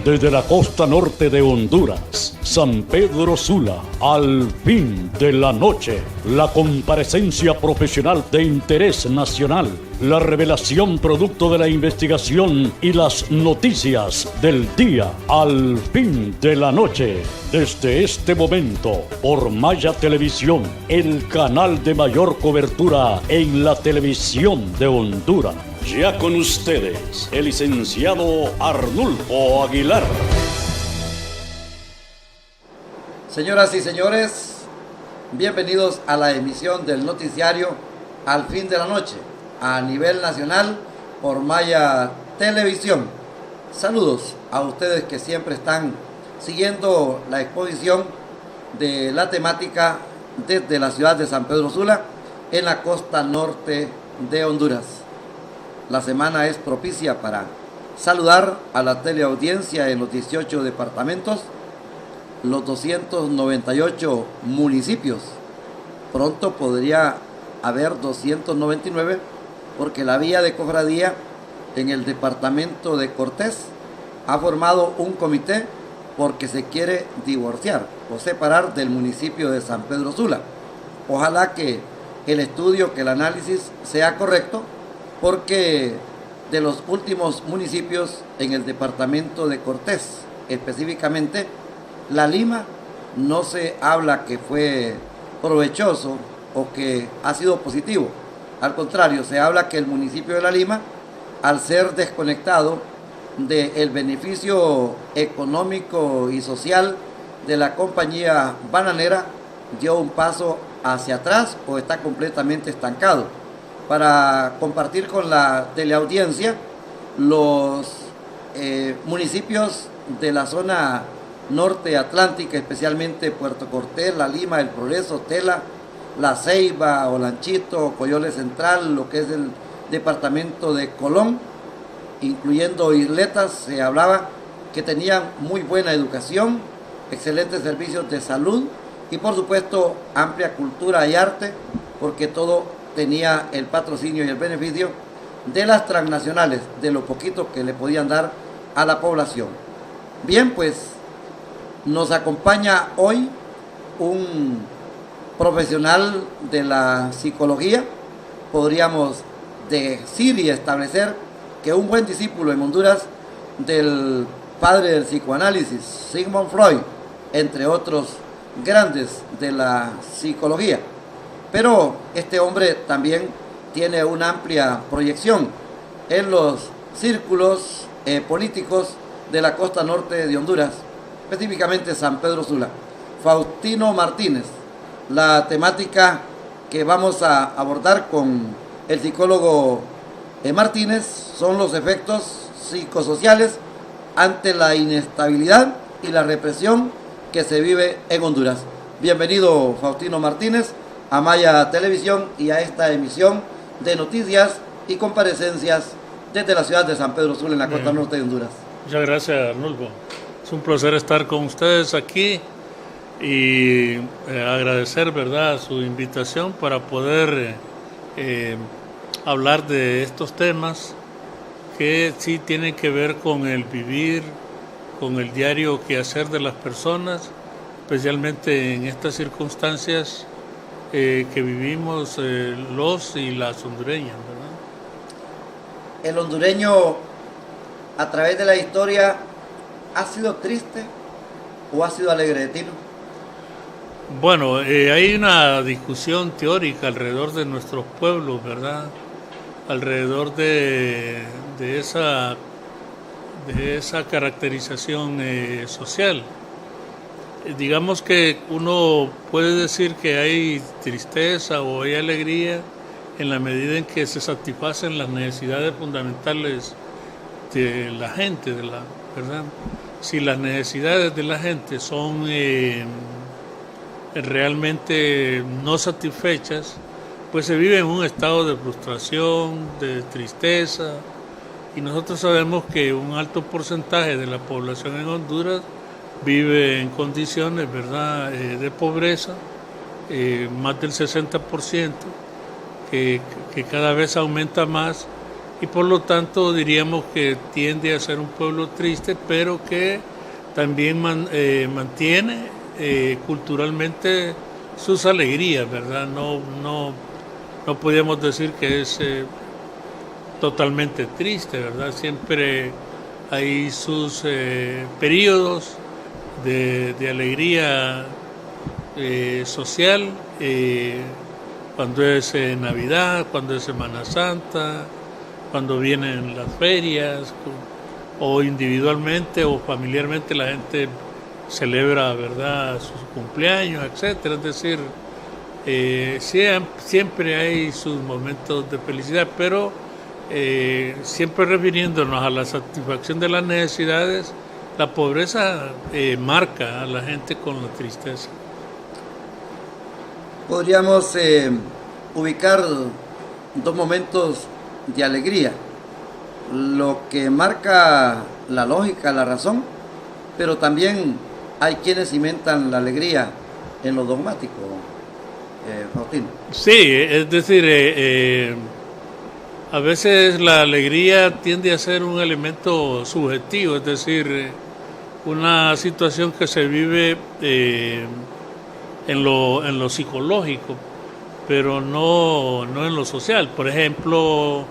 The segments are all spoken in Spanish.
Desde la costa norte de Honduras, San Pedro Sula, al fin de la noche, la comparecencia profesional de interés nacional, la revelación producto de la investigación y las noticias del día, al fin de la noche. Desde este momento, por Maya Televisión, el canal de mayor cobertura en la televisión de Honduras. Ya con ustedes, el licenciado Arnulfo Aguilar. Señoras y señores, bienvenidos a la emisión del noticiario Al fin de la noche, a nivel nacional por Maya Televisión. Saludos a ustedes que siempre están siguiendo la exposición de la temática desde la ciudad de San Pedro Sula, en la costa norte de Honduras. La semana es propicia para saludar a la teleaudiencia en los 18 departamentos, los 298 municipios. Pronto podría haber 299 porque la vía de cofradía en el departamento de Cortés ha formado un comité porque se quiere divorciar o separar del municipio de San Pedro Sula. Ojalá que el estudio, que el análisis sea correcto, porque de los últimos municipios en el departamento de Cortés, específicamente La Lima, no se habla que fue provechoso o que ha sido positivo. Al contrario, se habla que el municipio de La Lima, al ser desconectado del beneficio económico y social de la compañía bananera, dio un paso hacia atrás o está completamente estancado. Para compartir con la teleaudiencia los municipios de la zona norte atlántica, especialmente Puerto Cortés, La Lima, El Progreso, Tela, La Ceiba, Olanchito, Coyole Central, lo que es el departamento de Colón, incluyendo Isletas. Se hablaba que tenían muy buena educación, excelentes servicios de salud y por supuesto amplia cultura y arte, porque todo tenía el patrocinio y el beneficio de las transnacionales, de lo poquito que le podían dar a la población. Bien, pues nos acompaña hoy un profesional de la psicología. Podríamos decir y establecer que un buen discípulo en Honduras del padre del psicoanálisis, Sigmund Freud, entre otros grandes de la psicología. Pero este hombre también tiene una amplia proyección en los círculos políticos de la costa norte de Honduras, específicamente San Pedro Sula. Faustino Martínez, la temática que vamos a abordar con el psicólogo Martínez son los efectos psicosociales ante la inestabilidad y la represión que se vive en Honduras. Bienvenido, Faustino Martínez, a Maya Televisión y a esta emisión de noticias y comparecencias desde la ciudad de San Pedro Sula, en la costa norte de Honduras. Muchas gracias, Arnulfo. Es un placer estar con ustedes aquí y agradecer, ¿verdad?, su invitación para poder hablar de estos temas que sí tienen que ver con el vivir, con el diario quehacer de las personas, especialmente en estas circunstancias que vivimos los y las hondureñas, ¿verdad? El hondureño, a través de la historia, ¿ha sido triste o ha sido alegre de tino? Bueno, hay una discusión teórica alrededor de nuestros pueblos, ¿verdad? Alrededor de esa caracterización social. Digamos que uno puede decir que hay tristeza o hay alegría en la medida en que se satisfacen las necesidades fundamentales de la gente, ¿verdad? Si las necesidades de la gente son realmente no satisfechas, pues se vive en un estado de frustración, de tristeza, y nosotros sabemos que un alto porcentaje de la población en Honduras vive en condiciones, ¿verdad?, de pobreza, más del 60%, que cada vez aumenta más, y por lo tanto diríamos que tiende a ser un pueblo triste, pero que también mantiene culturalmente sus alegrías, ¿verdad? No podríamos decir que es totalmente triste, ¿verdad? Siempre hay sus periodos de alegría social, cuando es Navidad, cuando es Semana Santa, cuando vienen las ferias, o individualmente o familiarmente la gente celebra, ¿verdad?, sus cumpleaños, etcétera. Es decir, siempre hay sus momentos de felicidad, pero siempre refiriéndonos a la satisfacción de las necesidades, la pobreza marca a la gente con la tristeza. Podríamos ubicar dos momentos de alegría, lo que marca la lógica, la razón, pero también hay quienes cimentan la alegría en lo dogmático, Faustino. Sí, es decir, a veces la alegría tiende a ser un elemento subjetivo, es decir, una situación que se vive en lo psicológico, pero no en lo social. Por ejemplo,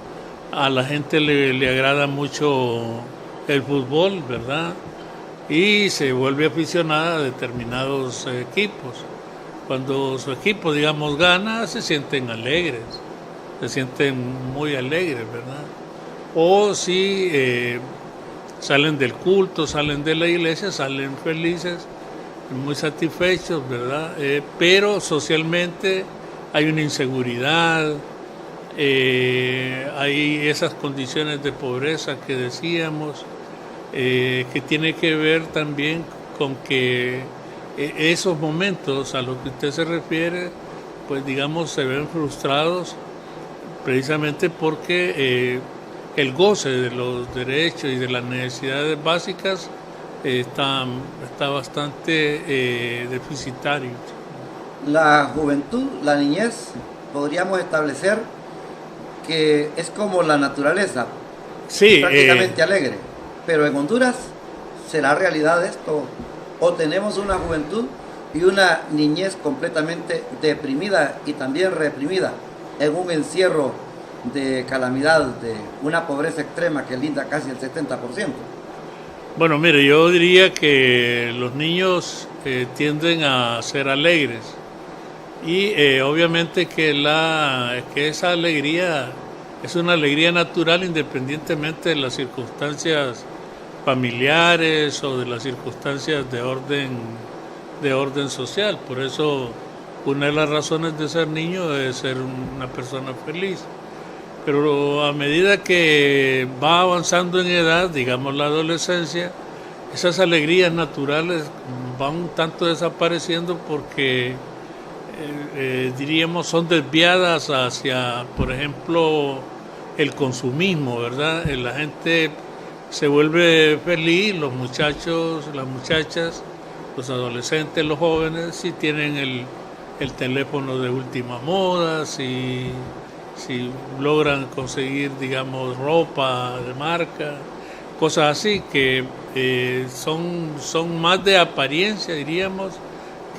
a la gente le agrada mucho el fútbol, ¿verdad? Y se vuelve aficionada a determinados equipos. Cuando su equipo, digamos, gana, se sienten alegres, se sienten muy alegres, ¿verdad? O si salen del culto, salen de la iglesia, salen felices, muy satisfechos, ¿verdad? Pero socialmente hay una inseguridad, hay esas condiciones de pobreza que decíamos, que tiene que ver también con que esos momentos a los que usted se refiere, pues digamos, se ven frustrados precisamente porque el goce de los derechos y de las necesidades básicas está bastante deficitario. La juventud, la niñez, podríamos establecer que es como la naturaleza, sí, prácticamente alegre, pero en Honduras será realidad esto, o tenemos una juventud y una niñez completamente deprimida y también reprimida en un encierro de calamidad, de una pobreza extrema que linda casi el 70%. Bueno, mire, yo diría que los niños tienden a ser alegres y obviamente que esa alegría es una alegría natural independientemente de las circunstancias familiares o de las circunstancias de orden social. Por eso una de las razones de ser niño es ser una persona feliz. Pero a medida que va avanzando en edad, digamos la adolescencia, esas alegrías naturales van un tanto desapareciendo porque, diríamos, son desviadas hacia, por ejemplo, el consumismo, ¿verdad? La gente se vuelve feliz, los muchachos, las muchachas, los adolescentes, los jóvenes, si tienen el teléfono de última moda, si logran conseguir, digamos, ropa de marca, cosas así que son más de apariencia, diríamos,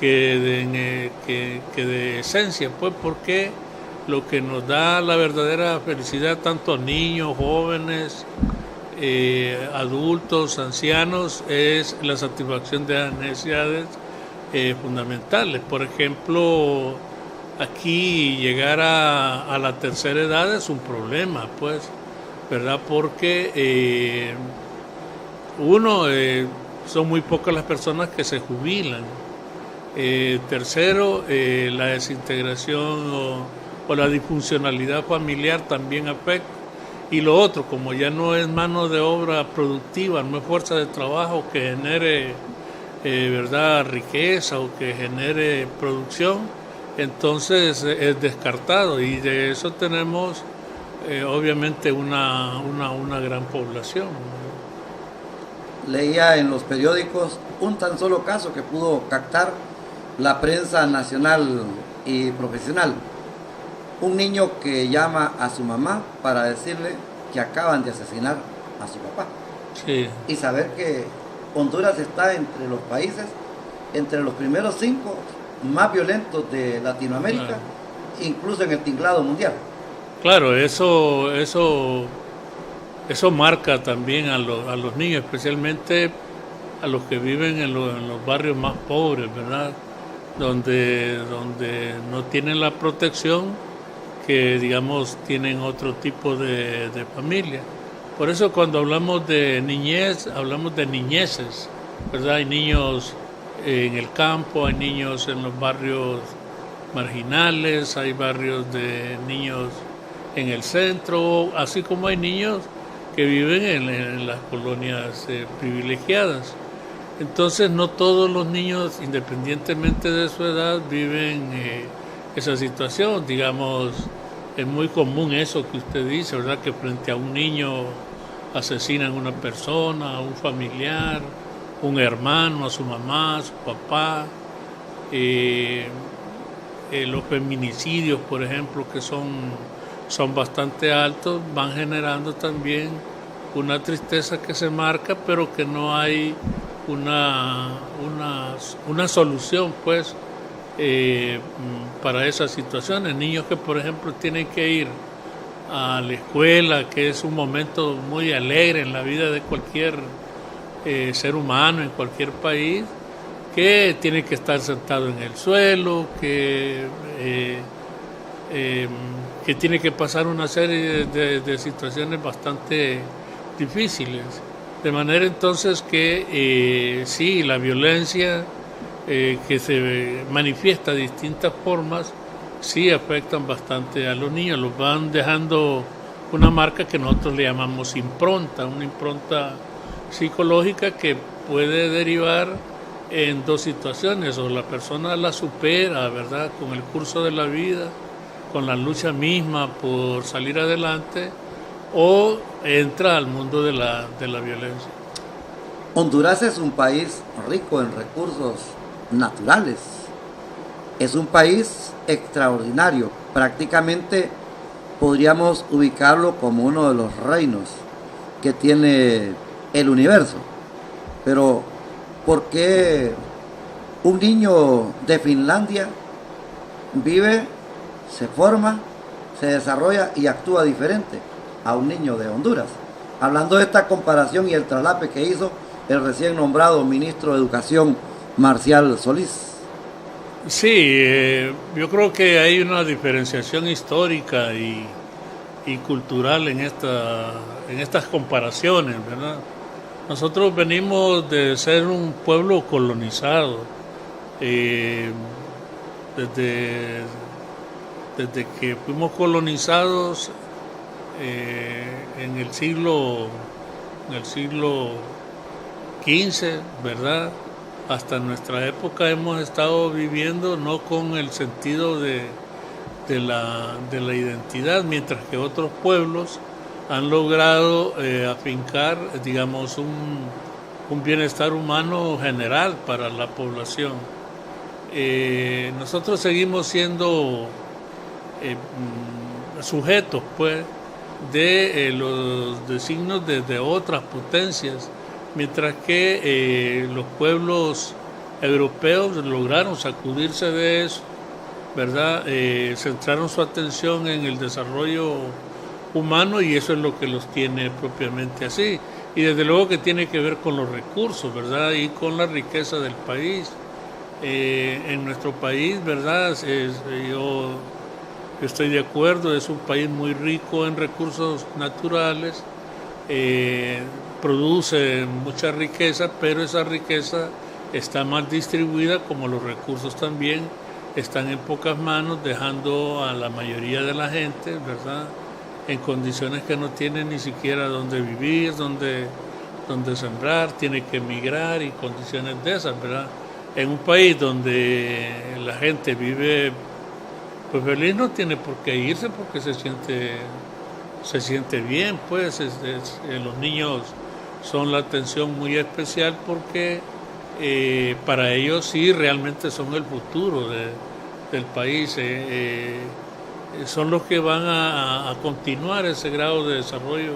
que de esencia, pues, porque lo que nos da la verdadera felicidad, tanto a niños, jóvenes, adultos, ancianos, es la satisfacción de las necesidades fundamentales. Por ejemplo, aquí llegar a la tercera edad es un problema, pues, ¿verdad? Porque son muy pocas las personas que se jubilan. Tercero, la desintegración o la disfuncionalidad familiar también afecta. Y lo otro, como ya no es mano de obra productiva, no es fuerza de trabajo que genere ¿verdad?, riqueza o que genere producción, entonces es descartado, y de eso tenemos obviamente una gran población. Leía en los periódicos un tan solo caso que pudo captar la prensa nacional y profesional. Un niño que llama a su mamá para decirle que acaban de asesinar a su papá. Sí. Y saber que Honduras está entre los países, entre los primeros 5 más violentos de Latinoamérica, claro, incluso en el tinglado mundial. Claro, eso marca también a los niños, especialmente a los que viven en los barrios más pobres, ¿verdad? Donde no tienen la protección que, digamos, tienen otro tipo de familia. Por eso cuando hablamos de niñez, hablamos de niñeces, ¿verdad? Hay niños en el campo, hay niños en los barrios marginales, hay barrios de niños en el centro, así como hay niños que viven en las colonias privilegiadas. Entonces no todos los niños, independientemente de su edad, viven esa situación. Digamos, es muy común eso que usted dice, ¿verdad? Que frente a un niño asesinan a una persona, a un familiar, un hermano, a su mamá, a su papá. Los feminicidios, por ejemplo, que son bastante altos, van generando también una tristeza que se marca, pero que no hay una solución, pues, para esas situaciones. Niños que, por ejemplo, tienen que ir a la escuela, que es un momento muy alegre en la vida de cualquier ser humano en cualquier país, que tiene que estar sentado en el suelo, que tiene que pasar una serie de situaciones bastante difíciles. De manera entonces que sí, la violencia que se manifiesta de distintas formas, sí afectan bastante a los niños, los van dejando una marca que nosotros le llamamos impronta, una impronta psicológica que puede derivar en 2 situaciones: o la persona la supera, ¿verdad?, con el curso de la vida, con la lucha misma por salir adelante, o entra al mundo de la violencia. Honduras es un país rico en recursos naturales. Es un país extraordinario. Prácticamente podríamos ubicarlo como uno de los reinos que tiene el universo. Pero ¿por qué un niño de Finlandia vive, se forma, se desarrolla y actúa diferente a un niño de Honduras? Hablando de esta comparación y el traslape que hizo el recién nombrado ministro de Educación, Marcial Solís. Sí, yo creo que hay una diferenciación histórica y cultural en estas comparaciones, ¿verdad? Nosotros venimos de ser un pueblo colonizado. Desde que fuimos colonizados en el siglo XV, ¿verdad?, hasta nuestra época hemos estado viviendo no con el sentido de la identidad, mientras que otros pueblos han logrado afincar, digamos, un bienestar humano general para la población. Nosotros seguimos siendo sujetos, pues, de los designios de otras potencias, mientras que los pueblos europeos lograron sacudirse de eso, ¿verdad? Centraron su atención en el desarrollo humano, y eso es lo que los tiene propiamente así. Y desde luego que tiene que ver con los recursos, ¿verdad?, y con la riqueza del país. En nuestro país, ¿verdad?, yo estoy de acuerdo, es un país muy rico en recursos naturales, produce mucha riqueza, pero esa riqueza está mal distribuida, como los recursos también están en pocas manos, dejando a la mayoría de la gente, ¿verdad?, en condiciones que no tienen ni siquiera donde vivir, donde sembrar, tiene que emigrar, y condiciones de esas, ¿verdad? En un país donde la gente vive pues feliz, no tiene por qué irse, porque se siente bien, pues. Los niños son la atención muy especial, porque para ellos sí realmente son el futuro del país. son los que van a continuar ese grado de desarrollo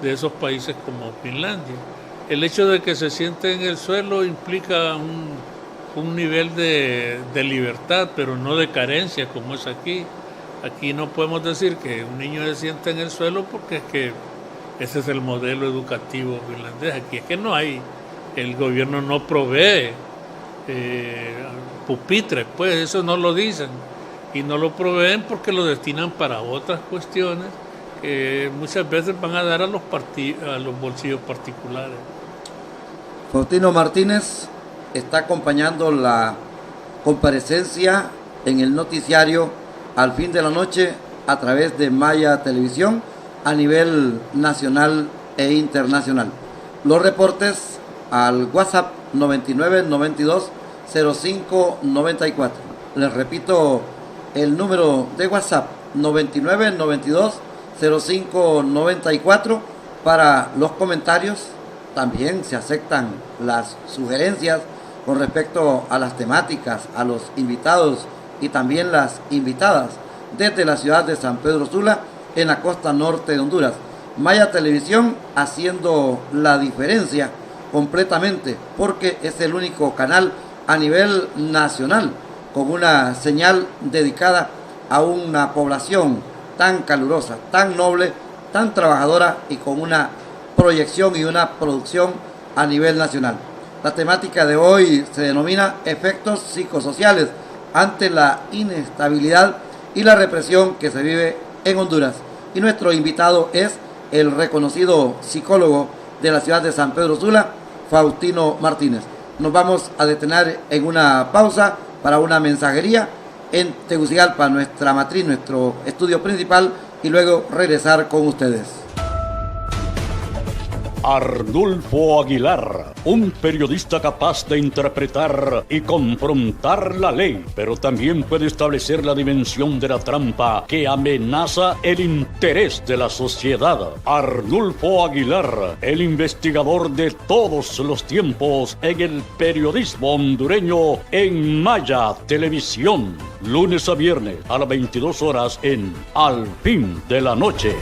de esos países como Finlandia. El hecho de que se siente en el suelo implica un nivel de libertad, pero no de carencia como es aquí. Aquí no podemos decir que un niño se sienta en el suelo porque es que ese es el modelo educativo finlandés. Aquí es que no hay, el gobierno no provee pupitres, pues eso no lo dicen. Y no lo proveen porque lo destinan para otras cuestiones que muchas veces van a dar a los bolsillos particulares. Faustino Martínez está acompañando la comparecencia en el noticiario Al Fin de la Noche a través de Maya Televisión a nivel nacional e internacional. Los reportes al WhatsApp 99 92 05 94. Les repito el número de WhatsApp 99 92 05 94 para los comentarios. También se aceptan las sugerencias con respecto a las temáticas, a los invitados y también las invitadas desde la ciudad de San Pedro Sula en la costa norte de Honduras. Maya Televisión haciendo la diferencia completamente porque es el único canal a nivel nacional con una señal dedicada a una población tan calurosa, tan noble, tan trabajadora y con una proyección y una producción a nivel nacional. La temática de hoy se denomina efectos psicosociales ante la inestabilidad y la represión que se vive en Honduras. Y nuestro invitado es el reconocido psicólogo de la ciudad de San Pedro Sula, Faustino Martínez. Nos vamos a detener en una pausa para una mensajería en Tegucigalpa, nuestra matriz, nuestro estudio principal, y luego regresar con ustedes. Arnulfo Aguilar, un periodista capaz de interpretar y confrontar la ley, pero también puede establecer la dimensión de la trampa que amenaza el interés de la sociedad. Arnulfo Aguilar, el investigador de todos los tiempos en el periodismo hondureño en Maya Televisión, lunes a viernes a las 22 horas en Al Fin de la Noche.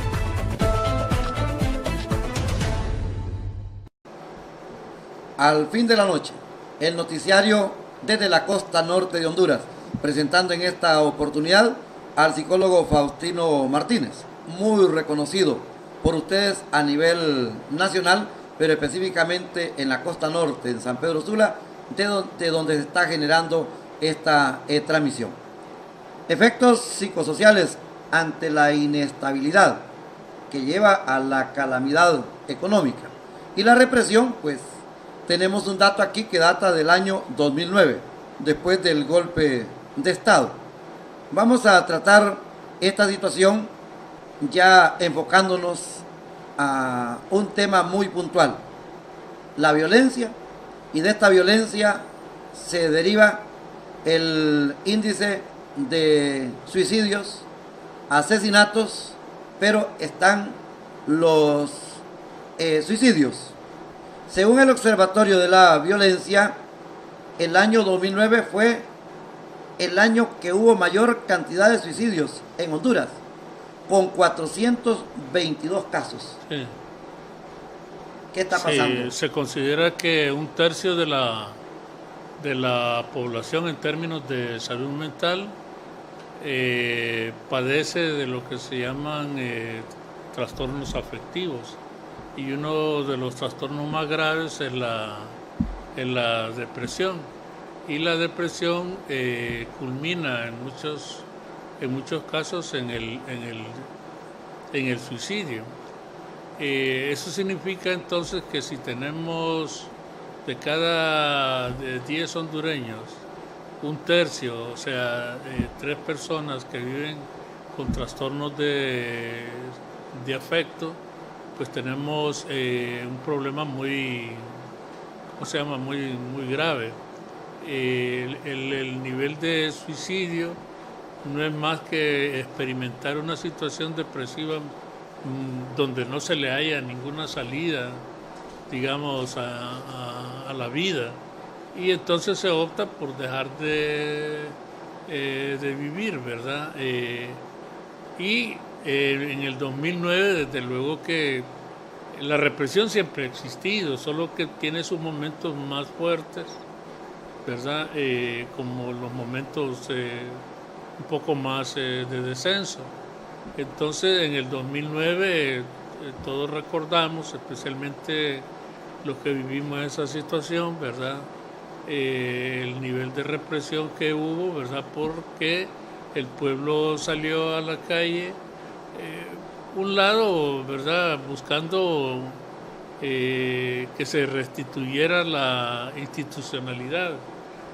Al Fin de la Noche, el noticiario desde la costa norte de Honduras, presentando en esta oportunidad al psicólogo Faustino Martínez, muy reconocido por ustedes a nivel nacional, pero específicamente en la costa norte, en San Pedro Sula, de donde se está generando esta transmisión. Efectos psicosociales ante la inestabilidad que lleva a la calamidad económica y la represión, pues tenemos un dato aquí que data del año 2009, después del golpe de Estado. Vamos a tratar esta situación ya enfocándonos a un tema muy puntual, la violencia, y de esta violencia se deriva el índice de suicidios, asesinatos, pero están los suicidios. Según el Observatorio de la Violencia, el año 2009 fue el año que hubo mayor cantidad de suicidios en Honduras, con 422 casos. Sí. ¿Qué está pasando? Se considera que un tercio de la población en términos de salud mental padece de lo que se llaman trastornos afectivos. Y uno de los trastornos más graves es la depresión. Y la depresión culmina en muchos casos en el suicidio. Eso significa entonces que si tenemos de cada 10 hondureños, un tercio, o sea, 3 personas que viven con trastornos de afecto, pues tenemos un problema muy grave. El nivel de suicidio no es más que experimentar una situación depresiva donde no se le haya ninguna salida, digamos, a la vida, y entonces se opta por dejar de vivir, ¿verdad? Y en el 2009, desde luego que la represión siempre ha existido, solo que tiene sus momentos más fuertes, ¿verdad? Como los momentos un poco más de descenso. Entonces, en el 2009, todos recordamos, especialmente los que vivimos esa situación, ¿verdad? El nivel de represión que hubo, ¿verdad? Porque el pueblo salió a la calle, un lado, ¿verdad? Buscando que se restituyera la institucionalidad,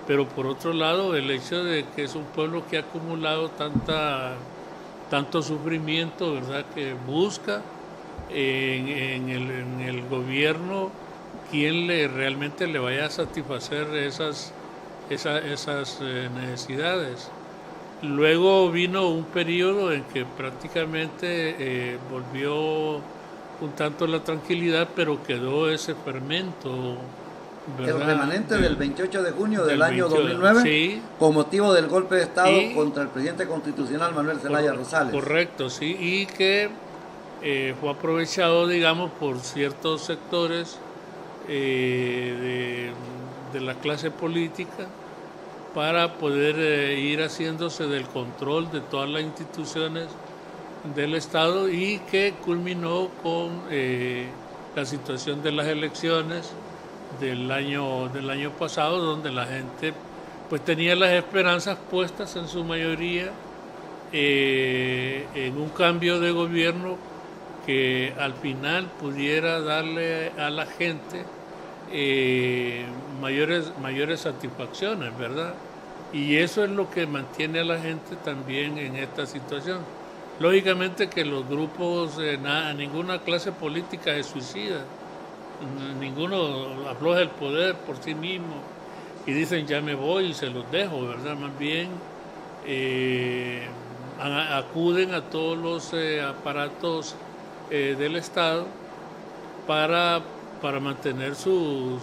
pero por otro lado el hecho de que es un pueblo que ha acumulado tanto sufrimiento, ¿verdad? Que busca en el gobierno quien realmente le vaya a satisfacer esas necesidades. Luego vino un periodo en que prácticamente volvió un tanto la tranquilidad, pero quedó ese fermento, ¿verdad? El remanente del 28 de junio del año 2009, sí, con motivo del golpe de Estado contra el presidente constitucional Manuel Zelaya Rosales. Correcto, sí, y que fue aprovechado, digamos, por ciertos sectores de la clase política para poder ir haciéndose del control de todas las instituciones del Estado, y que culminó con la situación de las elecciones del año pasado, donde la gente pues tenía las esperanzas puestas en su mayoría en un cambio de gobierno que al final pudiera darle a la gente mayores satisfacciones, ¿verdad? Y eso es lo que mantiene a la gente también en esta situación. Lógicamente que los grupos, ninguna clase política se suicida, ninguno afloja el poder por sí mismo y dicen ya me voy y se los dejo, ¿verdad? Más bien acuden a todos los aparatos del Estado para mantener su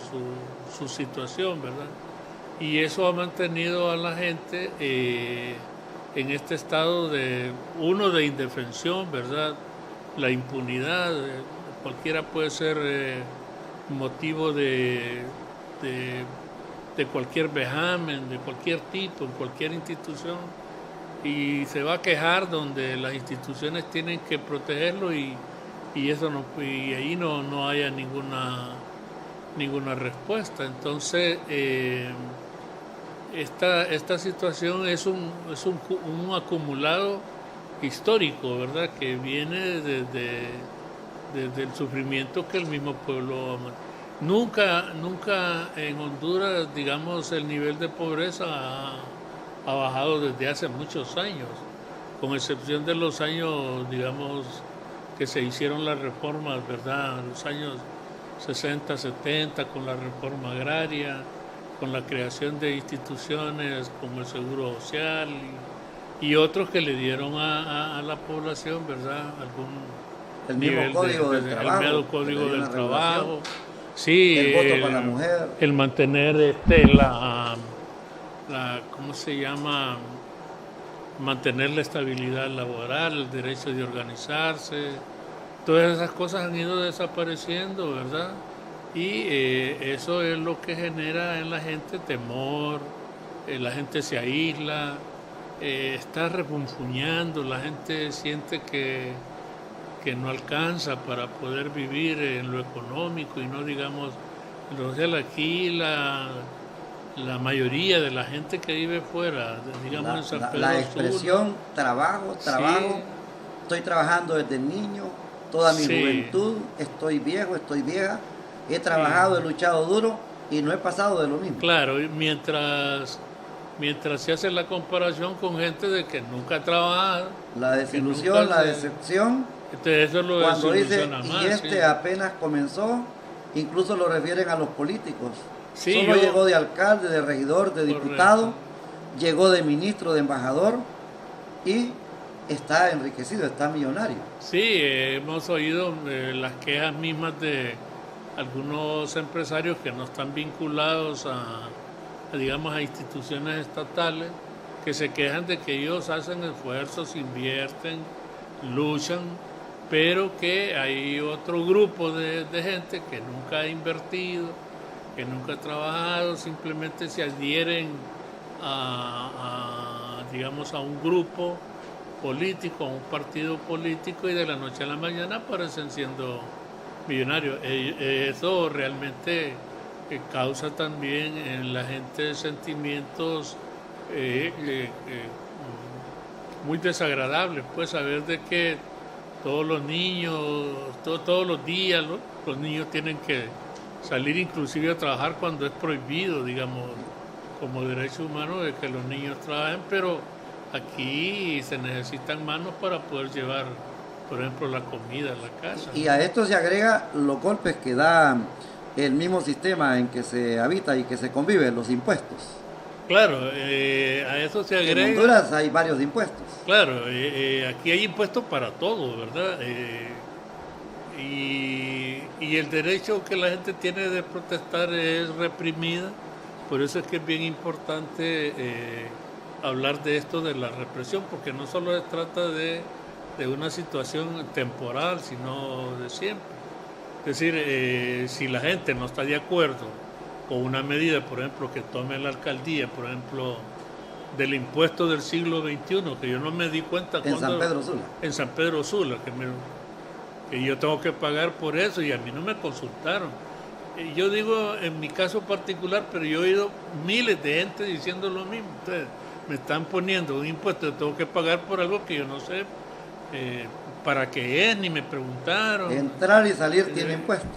situación, ¿verdad? Y eso ha mantenido a la gente en este estado de indefensión, ¿verdad? La impunidad, cualquiera puede ser motivo de cualquier vejamen, de cualquier tipo, en cualquier institución, y se va a quejar donde las instituciones tienen que protegerlo y ahí no haya ninguna respuesta. Entonces esta situación es un acumulado histórico, ¿verdad? Que viene desde el sufrimiento que el mismo pueblo nunca en Honduras, digamos, el nivel de pobreza ha bajado desde hace muchos años, con excepción de los años, digamos, que se hicieron las reformas, ¿verdad? Los años 60, 70, con la reforma agraria, con la creación de instituciones como el Seguro Social y otros que le dieron a la población, ¿verdad? El mismo código del trabajo. El mismo código del trabajo. Sí, el voto para la mujer. El mantener ¿cómo se llama? Mantener la estabilidad laboral, el derecho de organizarse. Todas esas cosas han ido desapareciendo, ¿verdad? Y eso es lo que genera en la gente temor, la gente se aísla, está refunfuñando, la gente siente que no alcanza para poder vivir en lo económico, y no digamos, entonces aquí la mayoría de la gente que vive fuera, digamos en San Pedro la expresión Sula, trabajo, sí. Estoy trabajando desde niño, toda mi juventud, estoy viejo, estoy vieja, he trabajado, he luchado duro y no he pasado de lo mismo. Claro, y mientras se hace la comparación con gente de que nunca ha trabajado, la desilusión, la decepción, entonces eso lo cuando dice, más, y apenas comenzó, incluso lo refieren a los políticos. Sí, Solo llegó de alcalde, de regidor, de diputado, llegó de ministro, de embajador, y está enriquecido, está millonario. Sí, hemos oído las quejas mismas de algunos empresarios que no están vinculados a instituciones estatales, que se quejan de que ellos hacen esfuerzos, invierten luchan, pero que hay otro grupo de gente que nunca ha invertido, que nunca ha trabajado, simplemente se adhieren digamos, a un grupo político, a un partido político, y de la noche a la mañana aparecen siendo millonarios. Eso realmente causa también en la gente sentimientos muy desagradables, pues saber de que todos los niños, todos los días los niños tienen que salir inclusive a trabajar cuando es prohibido, digamos, como derecho humano de que los niños trabajen, pero aquí se necesitan manos para poder llevar, por ejemplo, la comida a la casa. Y a esto se agrega los golpes que da el mismo sistema en que se habita y que se convive, los impuestos. Claro, a eso se agrega... En Honduras hay varios impuestos. Claro, aquí hay impuestos para todo, ¿verdad? Y el derecho que la gente tiene de protestar es reprimida. Por eso es que es bien importante hablar de esto de la represión, porque no solo se trata de una situación temporal, sino de siempre. Es decir, si la gente no está de acuerdo con una medida, por ejemplo, que tome la alcaldía, por ejemplo, del impuesto del siglo XXI, que yo no me di cuenta en San Pedro Sula. En San Pedro Sula, que yo tengo que pagar por eso y a mí no me consultaron. Yo digo en mi caso particular, pero yo he oído miles de gente diciendo lo mismo. Ustedes me están poniendo un impuesto, yo tengo que pagar por algo que yo no sé para qué es, ni me preguntaron. Entrar y salir tiene impuesto.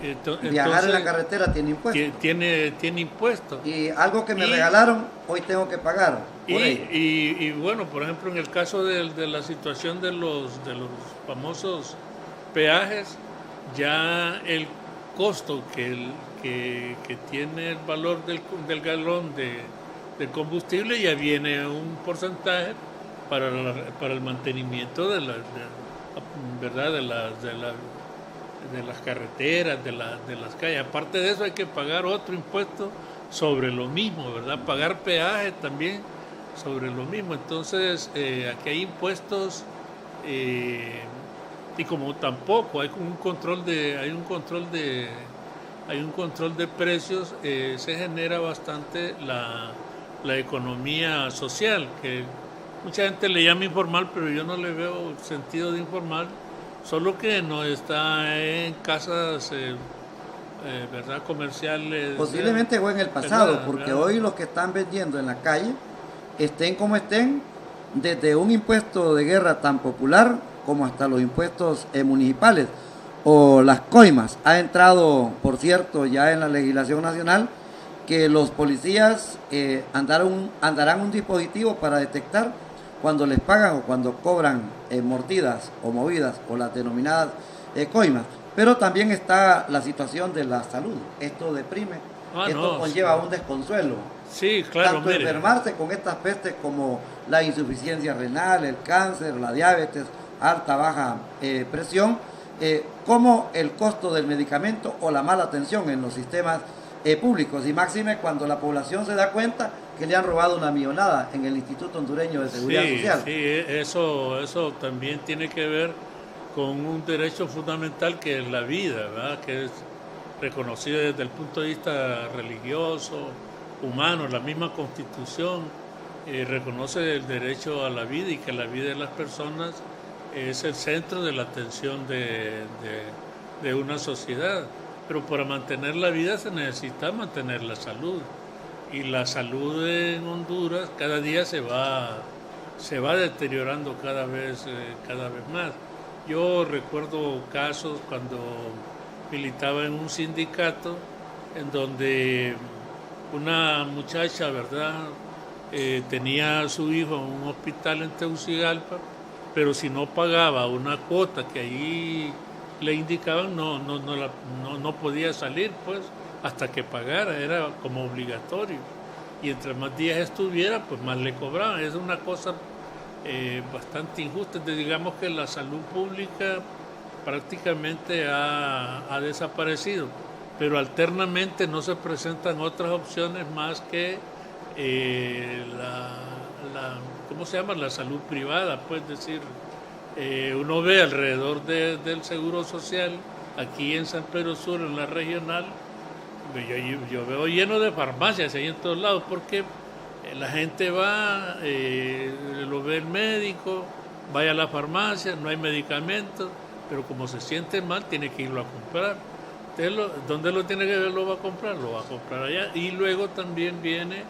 Viajar en la carretera tiene impuesto. Tiene impuesto. Y algo que me regalaron, hoy tengo que pagar por ello. Y bueno, por ejemplo, en el caso de la situación de los famosos peajes, ya el costo que tiene el valor del galón de combustible ya viene un porcentaje para el mantenimiento de las carreteras, de las calles. Aparte de eso hay que pagar otro impuesto sobre lo mismo, ¿verdad? Pagar peaje también sobre lo mismo. Entonces aquí hay impuestos y como tampoco hay un control de precios, se genera bastante la economía social, que mucha gente le llama informal, pero yo no le veo sentido de informal, solo que no está en casas ¿verdad? Comerciales. Posiblemente fue en el pasado, ¿verdad? porque ¿verdad? hoy los que están vendiendo en la calle, estén como estén, desde un impuesto de guerra tan popular como hasta los impuestos municipales o las coimas. Ha entrado, por cierto, ya en la legislación nacional que los policías andarán un dispositivo para detectar cuando les pagan o cuando cobran mordidas o movidas o las denominadas coimas. Pero también está la situación de la salud. Esto deprime, esto conlleva un desconsuelo. Sí, claro. Tanto enfermarse con estas pestes como la insuficiencia renal, el cáncer, la diabetes, alta, baja presión, como el costo del medicamento o la mala atención en los sistemas públicos, y máxime cuando la población se da cuenta que le han robado una millonada en el Instituto Hondureño de Seguridad Social. Sí, eso también tiene que ver con un derecho fundamental que es la vida, ¿verdad? Que es reconocido desde el punto de vista religioso, humano. La misma Constitución reconoce el derecho a la vida y que la vida de las personas es el centro de la atención de una sociedad. Pero para mantener la vida se necesita mantener la salud. Y la salud en Honduras cada día se va deteriorando cada vez más. Yo recuerdo casos cuando militaba en un sindicato en donde una muchacha, ¿verdad?, tenía a su hijo en un hospital en Tegucigalpa, pero si no pagaba una cuota que ahí le indicaban, no podía salir, pues, hasta que pagara, era como obligatorio. Y entre más días estuviera, pues más le cobraban. Es una cosa bastante injusta. Digamos que la salud pública prácticamente ha desaparecido, pero alternamente no se presentan otras opciones más que ¿cómo se llama? La salud privada, pues decir, Uno ve alrededor del Seguro Social, aquí en San Pedro Sula, en la regional, yo veo lleno de farmacias ahí en todos lados, porque la gente va, lo ve el médico, vaya a la farmacia, no hay medicamentos, pero como se siente mal, tiene que irlo a comprar. Entonces, ¿dónde lo tiene que ver? Lo va a comprar allá. Y luego también viene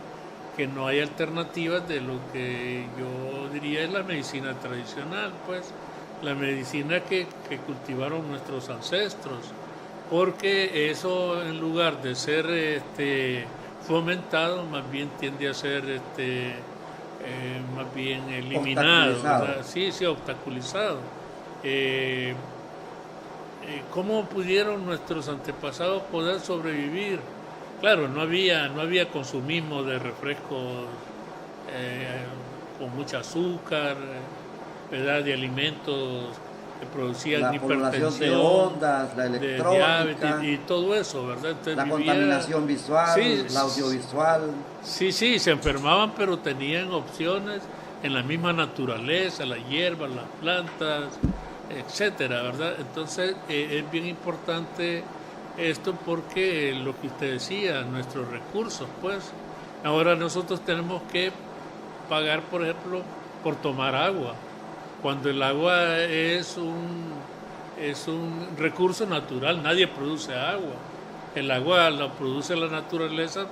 que no hay alternativas de lo que yo diría es la medicina tradicional, pues la medicina que cultivaron nuestros ancestros, porque eso, en lugar de ser fomentado, más bien tiende a ser más bien eliminado, sí, obstaculizado. ¿Cómo pudieron nuestros antepasados poder sobrevivir? Claro, no había consumismo de refrescos con mucha azúcar, ¿verdad? De alimentos que producían hipertensión, de ondas, la electrónica, de diabetes y todo eso, ¿verdad? Entonces la contaminación visual, sí, la audiovisual. Sí, se enfermaban, pero tenían opciones en la misma naturaleza, las hierbas, las plantas, etcétera, ¿verdad? Entonces es bien importante esto, porque lo que usted decía, nuestros recursos, pues ahora nosotros tenemos que pagar, por ejemplo, por tomar agua, cuando el agua es un recurso natural. Nadie produce agua, el agua la produce la naturaleza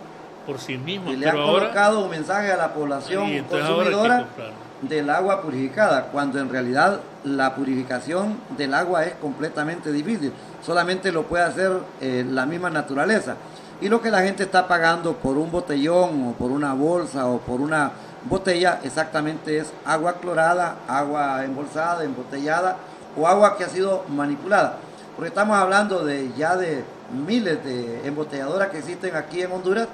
por sí misma. Y le han colocado un mensaje a la población consumidora del agua purificada, cuando en realidad la purificación del agua es completamente difícil, solamente lo puede hacer la misma naturaleza. Y lo que la gente está pagando por un botellón o por una bolsa o por una botella exactamente es agua clorada, agua embolsada, embotellada o agua que ha sido manipulada, porque estamos hablando de miles de embotelladoras que existen aquí en Honduras,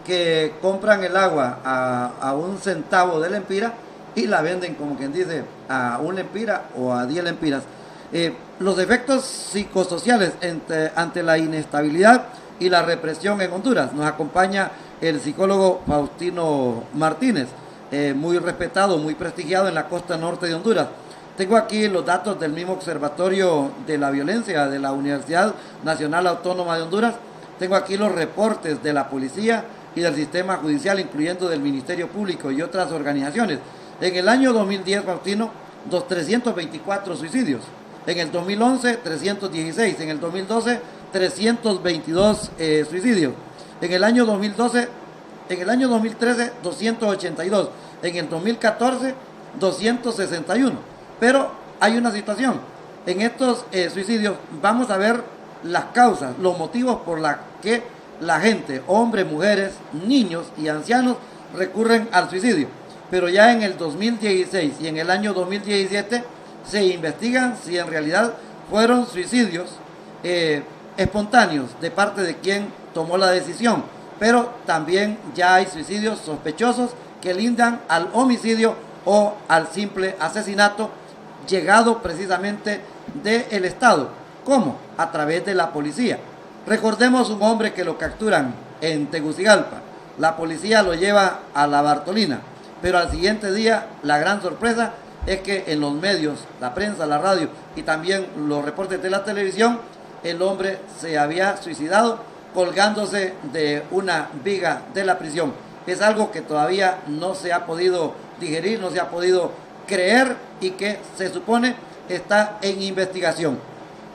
que compran el agua a 1 centavo de lempira y la venden, como quien dice, a 1 lempira o a 10 lempiras. Los efectos psicosociales ante la inestabilidad y la represión en Honduras. Nos acompaña el psicólogo Faustino Martínez, muy respetado, muy prestigiado en la costa norte de Honduras. Tengo aquí los datos del mismo Observatorio de la Violencia de la Universidad Nacional Autónoma de Honduras. Tengo aquí los reportes de la policía y del sistema judicial, incluyendo del Ministerio Público y otras organizaciones. En el año 2010, Faustino, 324 suicidios. En el 2011, 316. En el 2012, 322 suicidios. En el año 2013, 282. En el 2014, 261. Pero hay una situación. En estos suicidios vamos a ver las causas, los motivos por los que la gente, hombres, mujeres, niños y ancianos, recurren al suicidio. Pero ya en el 2016 y en el año 2017 se investigan si en realidad fueron suicidios espontáneos de parte de quien tomó la decisión. Pero también ya hay suicidios sospechosos que lindan al homicidio o al simple asesinato llegado precisamente del Estado. ¿Cómo? A través de la policía. Recordemos un hombre que lo capturan en Tegucigalpa. La policía lo lleva a la Bartolina, pero al siguiente día la gran sorpresa es que en los medios, la prensa, la radio y también los reportes de la televisión, el hombre se había suicidado colgándose de una viga de la prisión. Es algo que todavía no se ha podido digerir, no se ha podido creer y que se supone está en investigación.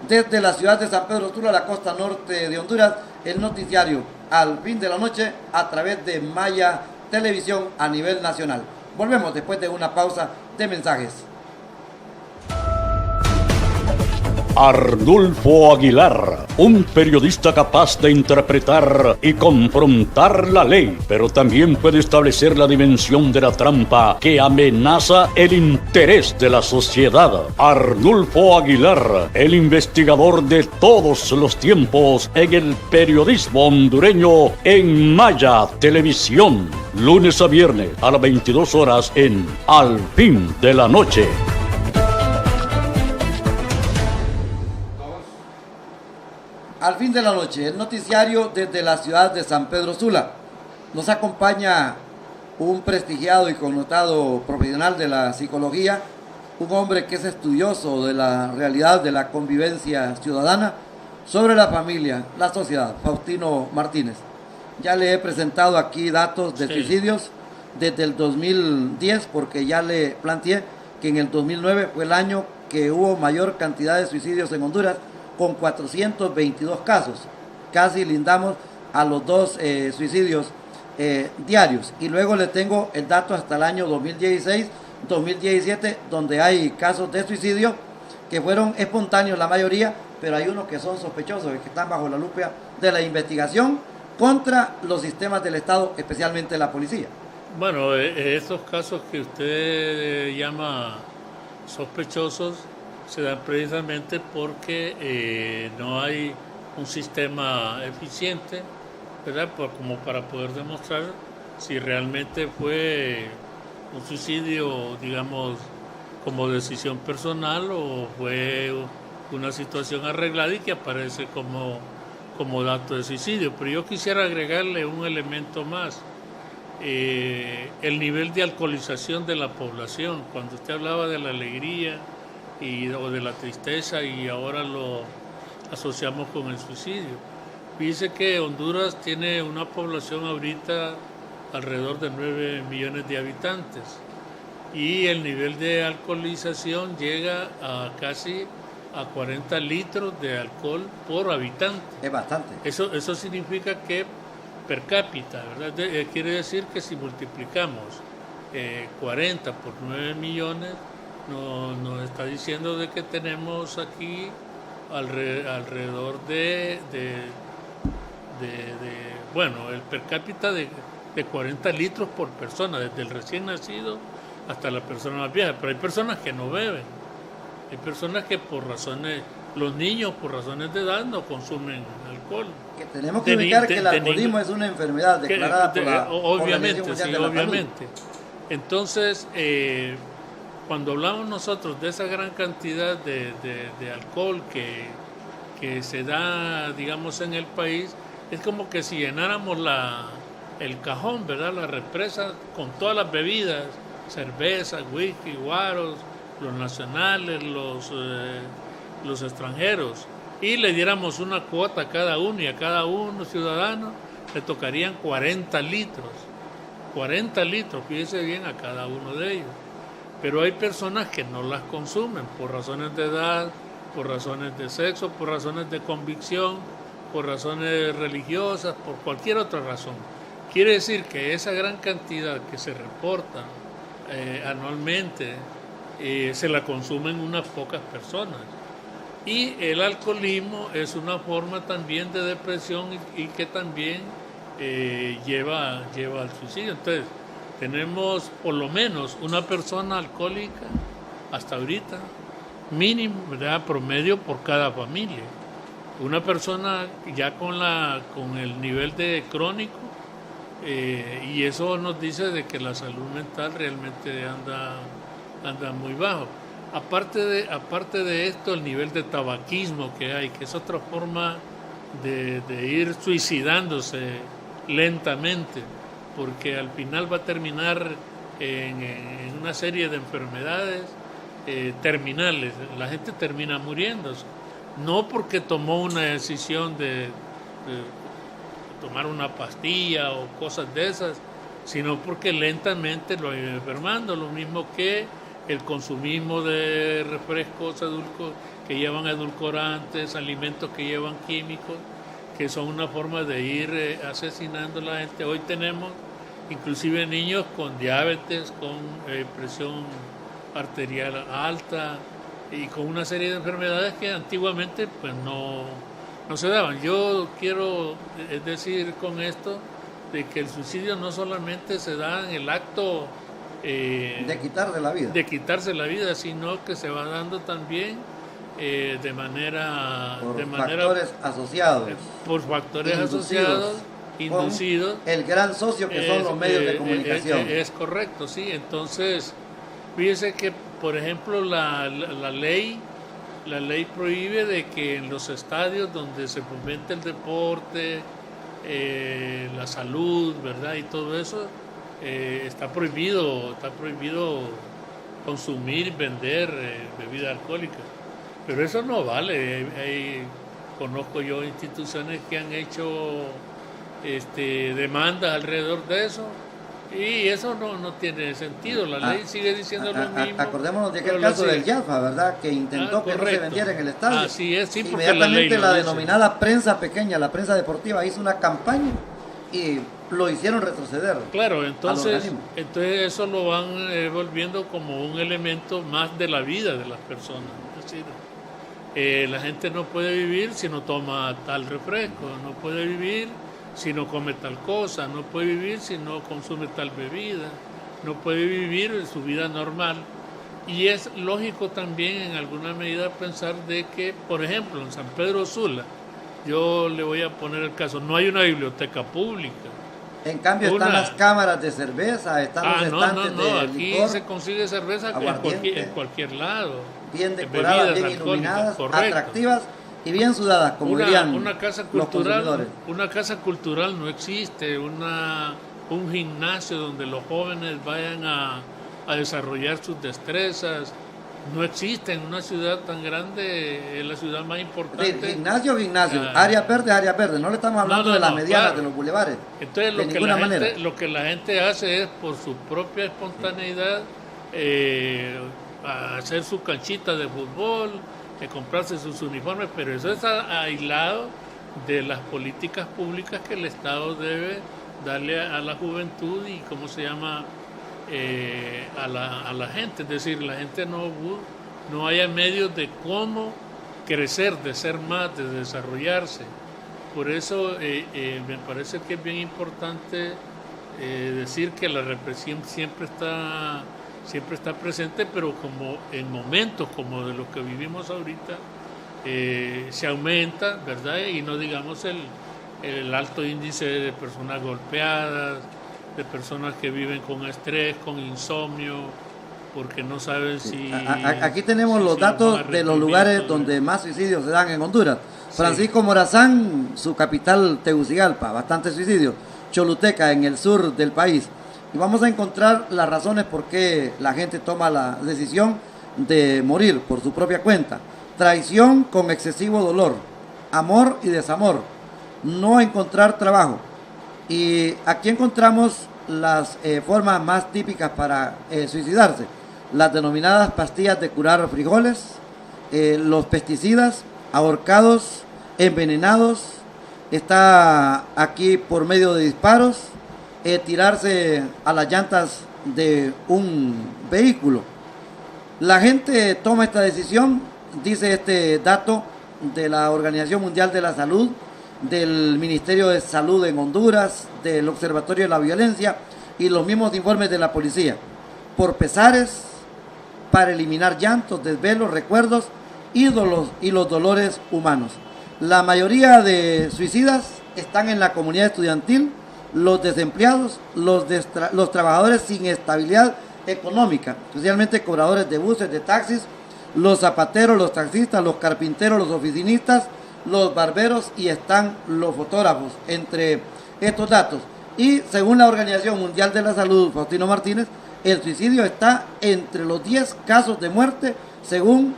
Desde la ciudad de San Pedro Sula, la costa norte de Honduras, el noticiario Al Fin de la Noche a través de Maya Televisión a nivel nacional. Volvemos después de una pausa de mensajes. Arnulfo Aguilar, un periodista capaz de interpretar y confrontar la ley, pero también puede establecer la dimensión de la trampa que amenaza el interés de la sociedad. Arnulfo Aguilar, el investigador de todos los tiempos en el periodismo hondureño en Maya Televisión, lunes a viernes a las 22 horas en Al Fin de la Noche. Al Fin de la Noche, el noticiario desde la ciudad de San Pedro Sula. Nos acompaña un prestigiado y connotado profesional de la psicología, un hombre que es estudioso de la realidad de la convivencia ciudadana sobre la familia, la sociedad, Faustino Martínez. Ya le he presentado aquí datos de suicidios desde el 2010, porque ya le planteé que en el 2009 fue el año que hubo mayor cantidad de suicidios en Honduras, con 422 casos. Casi lindamos a los 2 suicidios diarios. Y luego le tengo el dato hasta el año 2016, 2017, donde hay casos de suicidio que fueron espontáneos la mayoría, pero hay unos que son sospechosos, que están bajo la lupa de la investigación contra los sistemas del Estado, especialmente la policía. Bueno, estos casos que usted llama sospechosos se dan precisamente porque no hay un sistema eficiente, ¿verdad? Como para poder demostrar si realmente fue un suicidio, digamos, como decisión personal o fue una situación arreglada y que aparece como dato de suicidio. Pero yo quisiera agregarle un elemento más. El nivel de alcoholización de la población. Cuando usted hablaba de la alegría o de la tristeza y ahora lo asociamos con el suicidio. Fíjese que Honduras tiene una población ahorita alrededor de 9 millones de habitantes y el nivel de alcoholización llega a casi a 40 litros de alcohol por habitante. Es bastante. Eso significa que per cápita, ¿verdad? Quiere decir que si multiplicamos 40 por 9 millones, nos está diciendo de que tenemos aquí alrededor bueno, el per cápita de 40 litros por persona, desde el recién nacido hasta la persona más vieja. Pero hay personas que no beben, hay personas que los niños por razones de edad no consumen alcohol. Que tenemos que ubicar que el alcoholismo es una enfermedad declarada por la Organización Mundial de la Salud. Obviamente. Entonces, cuando hablamos nosotros de esa gran cantidad de alcohol que se da, digamos, en el país, es como que si llenáramos el cajón, ¿verdad? La represa con todas las bebidas, cerveza, whisky, guaros, los nacionales, los extranjeros, y le diéramos una cuota a cada uno, y a cada uno ciudadano le tocarían 40 litros. 40 litros, fíjese bien, a cada uno de ellos. Pero hay personas que no las consumen por razones de edad, por razones de sexo, por razones de convicción, por razones religiosas, por cualquier otra razón. Quiere decir que esa gran cantidad que se reporta anualmente se la consumen unas pocas personas. Y el alcoholismo es una forma también de depresión y que también lleva al suicidio. Entonces, tenemos por lo menos una persona alcohólica hasta ahorita, mínimo, ¿verdad? Promedio por cada familia. Una persona ya con el nivel de crónico, y eso nos dice de que la salud mental realmente anda muy bajo. Aparte de esto, el nivel de tabaquismo que hay, que es otra forma de ir suicidándose lentamente, porque al final va a terminar en una serie de enfermedades terminales. La gente termina muriéndose, no porque tomó una decisión de tomar una pastilla o cosas de esas, sino porque lentamente lo ha ido enfermando, lo mismo que el consumismo de refrescos que llevan edulcorantes, alimentos que llevan químicos, que son una forma de ir asesinando a la gente. Hoy tenemos inclusive niños con diabetes, con presión arterial alta y con una serie de enfermedades que antiguamente pues no se daban. Yo quiero decir con esto de que el suicidio no solamente se da en el acto de quitarse la vida, sino que se va dando también de manera factores asociados, por factores asociados, inducidos, el gran socio que son los medios de comunicación. Es correcto, sí. Entonces, fíjese que, por ejemplo, la ley prohíbe de que en los estadios donde se fomente el deporte, la salud, ¿verdad? Y todo eso, está prohibido consumir, vender bebidas alcohólicas. Pero eso no vale. Conozco yo instituciones que han hecho demandas alrededor de eso y eso no tiene sentido. La ley sigue diciendo lo mismo. Acordémonos de aquel caso del Yafa, ¿verdad? Que intentó que no se vendiera en el estadio. Así es, sí, porque inmediatamente la denominada prensa pequeña, la prensa deportiva, hizo una campaña y lo hicieron retroceder. Claro, entonces eso lo van volviendo como un elemento más de la vida de las personas. Es decir, la gente no puede vivir si no toma tal refresco, no puede vivir si no come tal cosa, no puede vivir si no consume tal bebida, no puede vivir su vida normal. Y es lógico también en alguna medida pensar de que, por ejemplo, en San Pedro Sula, yo le voy a poner el caso, no hay una biblioteca pública. En cambio están las cámaras de cerveza, están los estantes de aquí licor, se consigue cerveza en cualquier lado. Bien decoradas, bien iluminadas, atractivas y bien sudadas, como dirían una casa los cultural, consumidores. Una casa cultural no existe, un gimnasio donde los jóvenes vayan a desarrollar sus destrezas, no existe en una ciudad tan grande, es la ciudad más importante. Gimnasio, área verde, no le estamos hablando de las medianas, claro, de los bulevares. Entonces lo que la gente hace es por su propia espontaneidad hacer su canchita de fútbol, comprarse sus uniformes, pero eso es aislado de las políticas públicas que el Estado debe darle a la juventud y a la gente. Es decir, la gente no haya medios de cómo crecer, de ser más, de desarrollarse. Por eso me parece que es bien importante decir que la represión siempre está presente, pero como en momentos como de los que vivimos ahorita, se aumenta, ¿verdad? Y no digamos el alto índice de personas golpeadas, de personas que viven con estrés, con insomnio, porque no saben si... Aquí tenemos los datos de los lugares donde más suicidios se dan en Honduras. Francisco Morazán, su capital Tegucigalpa, bastante suicidios. Choluteca, en el sur del país. Y vamos a encontrar las razones por qué la gente toma la decisión de morir por su propia cuenta. Traición con excesivo dolor, amor y desamor, no encontrar trabajo. Y aquí encontramos las formas más típicas para suicidarse. Las denominadas pastillas de curar frijoles, los pesticidas, ahorcados, envenenados, está aquí por medio de disparos, tirarse a las llantas de un vehículo. La gente toma esta decisión, dice este dato de la Organización Mundial de la Salud, del Ministerio de Salud en Honduras, del Observatorio de la Violencia y los mismos informes de la policía, por pesares, para eliminar llantos, desvelos, recuerdos, ídolos y los dolores humanos. La mayoría de suicidas están en la comunidad estudiantil, los desempleados, los trabajadores sin estabilidad económica, especialmente cobradores de buses, de taxis, los zapateros, los taxistas, los carpinteros, los oficinistas, los barberos y están los fotógrafos, entre estos datos. Y según la Organización Mundial de la Salud, Faustino Martínez, el suicidio está entre los 10 casos de muerte según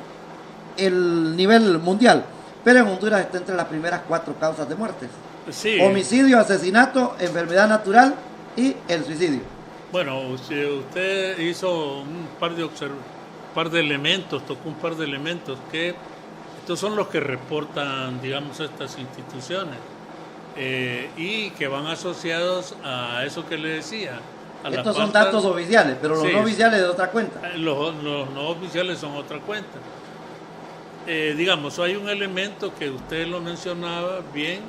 el nivel mundial, pero en Honduras está entre las primeras 4 causas de muerte. Sí. Homicidio, asesinato, enfermedad natural y el suicidio. Bueno, usted hizo un par de elementos, tocó un par de elementos que estos son los que reportan, digamos, estas instituciones y que van asociados a eso que le decía. Estos son datos oficiales, pero los no oficiales de otra cuenta. Los no oficiales son otra cuenta. Digamos, hay un elemento que usted lo mencionaba bien,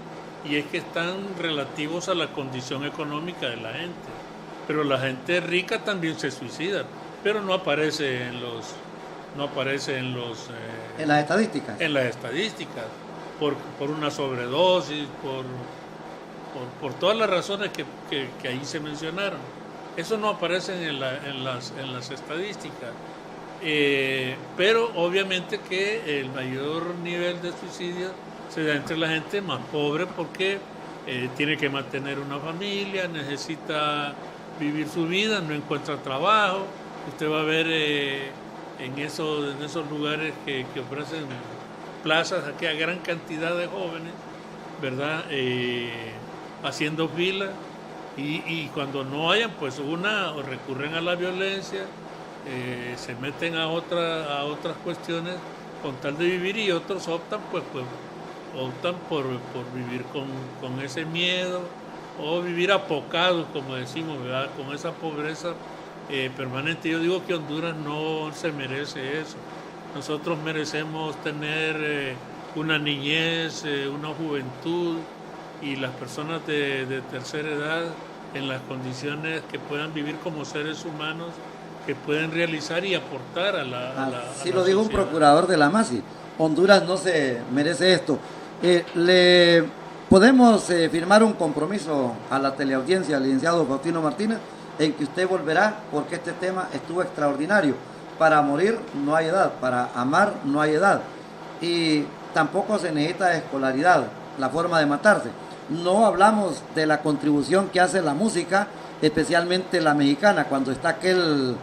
y es que están relativos a la condición económica de la gente. Pero la gente rica también se suicida, pero no aparece en las estadísticas. En las estadísticas, por una sobredosis, por todas las razones que ahí se mencionaron. Eso no aparece en las estadísticas. Pero obviamente que el mayor nivel de suicidio se da entre la gente más pobre porque tiene que mantener una familia, necesita vivir su vida, no encuentra trabajo usted va a ver en esos lugares que ofrecen plazas aquí a gran cantidad de jóvenes, ¿verdad? Haciendo fila y cuando no hayan, pues o recurren a la violencia, se meten a otras cuestiones con tal de vivir, y otros optan por vivir con ese miedo, o vivir apocados, como decimos, ¿verdad? Con esa pobreza permanente. Yo digo que Honduras no se merece eso. Nosotros merecemos tener una niñez, una juventud, y las personas de tercera edad en las condiciones que puedan vivir como seres humanos, que pueden realizar y aportar a la Así lo dijo un procurador de la MASI. Honduras no se merece esto. ¿Le podemos firmar un compromiso a la teleaudiencia, al licenciado Faustino Martínez, en que usted volverá, porque este tema estuvo extraordinario? Para morir no hay edad, para amar no hay edad, y tampoco se necesita escolaridad, la forma de matarse. No hablamos de la contribución que hace la música, especialmente la mexicana, cuando está aquel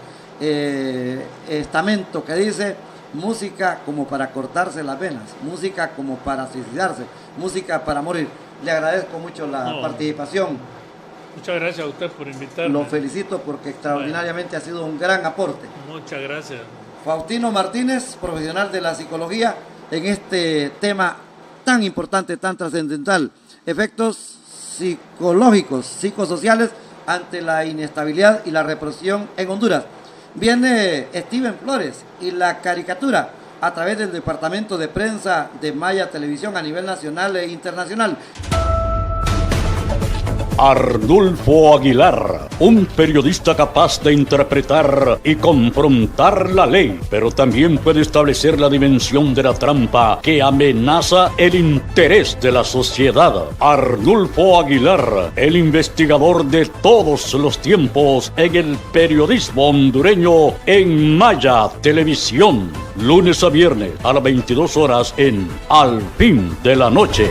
estamento que dice: música como para cortarse las venas, música como para suicidarse, música para morir. Le agradezco mucho la participación. Muchas gracias a usted por invitarme. Lo felicito porque extraordinariamente ha sido un gran aporte. Muchas gracias. Faustino Martínez, profesional de la psicología, en este tema tan importante, tan trascendental: efectos psicológicos, psicosociales ante la inestabilidad y la represión en Honduras. Viene Steven Flores y la caricatura a través del Departamento de Prensa de Maya Televisión a nivel nacional e internacional. Arnulfo Aguilar, un periodista capaz de interpretar y confrontar la ley, pero también puede establecer la dimensión de la trampa que amenaza el interés de la sociedad. Arnulfo Aguilar, el investigador de todos los tiempos en el periodismo hondureño en Maya Televisión, lunes a viernes a las 22 horas en Al Fin de la Noche.